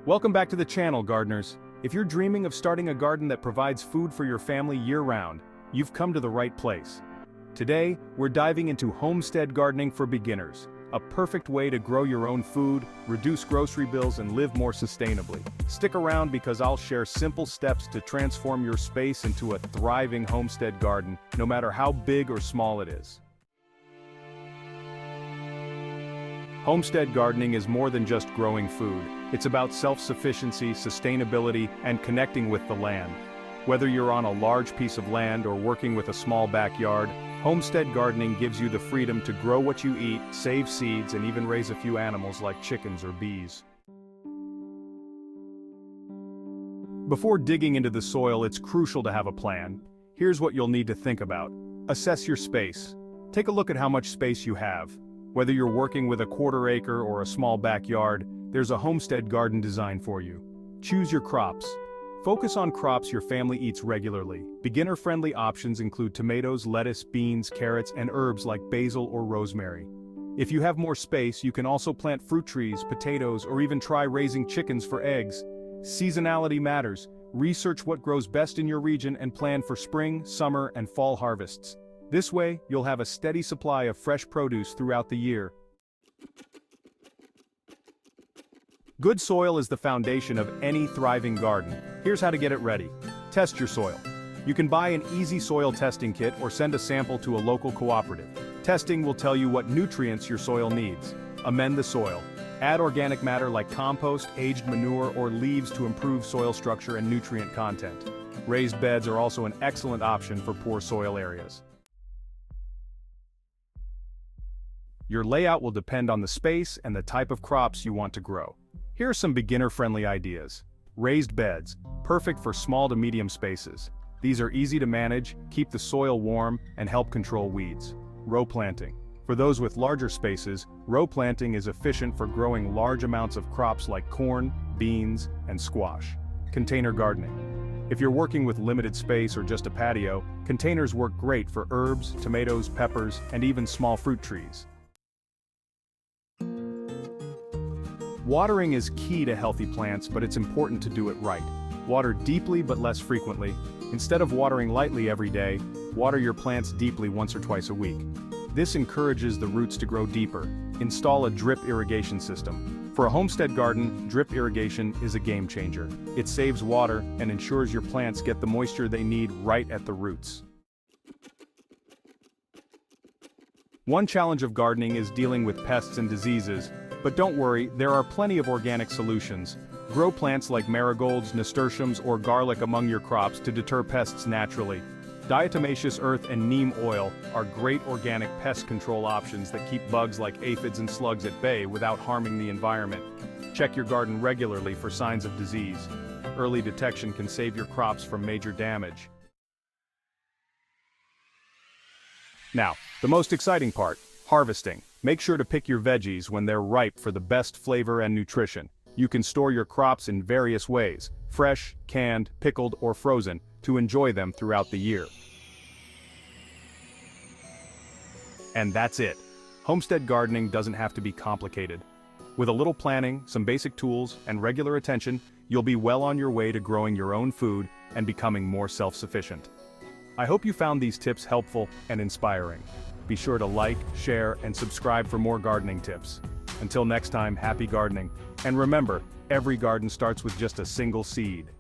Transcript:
Welcome back to the channel, gardeners. If you're dreaming of starting a garden that provides food for your family year-round, you've come to the right place. Today, we're diving into homestead gardening for beginners, a perfect way to grow your own food, reduce grocery bills, and live more sustainably. Stick around because I'll share simple steps to transform your space into a thriving homestead garden, no matter how big or small it is. Homestead gardening is more than just growing food. It's about self-sufficiency, sustainability, and connecting with the land. Whether you're on a large piece of land or working with a small backyard, homestead gardening gives you the freedom to grow what you eat, save seeds, and even raise a few animals like chickens or bees. Before digging into the soil, it's crucial to have a plan. Here's what you'll need to think about. Assess your space. Take a look at how much space you have. Whether you're working with a quarter-acre or a small backyard, there's a homestead garden designed for you. Choose your crops. Focus on crops your family eats regularly. Beginner-friendly options include tomatoes, lettuce, beans, carrots, and herbs like basil or rosemary. If you have more space, you can also plant fruit trees, potatoes, or even try raising chickens for eggs. Seasonality matters. Research what grows best in your region and plan for spring, summer, and fall harvests. This way, you'll have a steady supply of fresh produce throughout the year. Good soil is the foundation of any thriving garden. Here's how to get it ready. Test your soil. You can buy an easy soil testing kit or send a sample to a local cooperative. Testing will tell you what nutrients your soil needs. Amend the soil. Add organic matter like compost, aged manure, or leaves to improve soil structure and nutrient content. Raised beds are also an excellent option for poor soil areas. Your layout will depend on the space and the type of crops you want to grow. Here are some beginner-friendly ideas. Raised beds, perfect for small to medium spaces. These are easy to manage, keep the soil warm, and help control weeds. Row planting. For those with larger spaces, row planting is efficient for growing large amounts of crops like corn, beans, and squash. Container gardening. If you're working with limited space or just a patio, containers work great for herbs, tomatoes, peppers, and even small fruit trees. Watering is key to healthy plants, but it's important to do it right. Water deeply but less frequently. Instead of watering lightly every day, water your plants deeply once or twice a week. This encourages the roots to grow deeper. Install a drip irrigation system. For a homestead garden, drip irrigation is a game changer. It saves water and ensures your plants get the moisture they need right at the roots. One challenge of gardening is dealing with pests and diseases. But don't worry, there are plenty of organic solutions. Grow plants like marigolds, nasturtiums, or garlic among your crops to deter pests naturally. Diatomaceous earth and neem oil are great organic pest control options that keep bugs like aphids and slugs at bay without harming the environment. Check your garden regularly for signs of disease. Early detection can save your crops from major damage. Now, the most exciting part, harvesting. Make sure to pick your veggies when they're ripe for the best flavor and nutrition. You can store your crops in various ways, fresh, canned, pickled, or frozen, to enjoy them throughout the year. And that's it. Homestead gardening doesn't have to be complicated. With a little planning, some basic tools, and regular attention, you'll be well on your way to growing your own food and becoming more self-sufficient. I hope you found these tips helpful and inspiring. Be sure to like, share, and subscribe for more gardening tips. Until next time, happy gardening. And remember, every garden starts with just a single seed.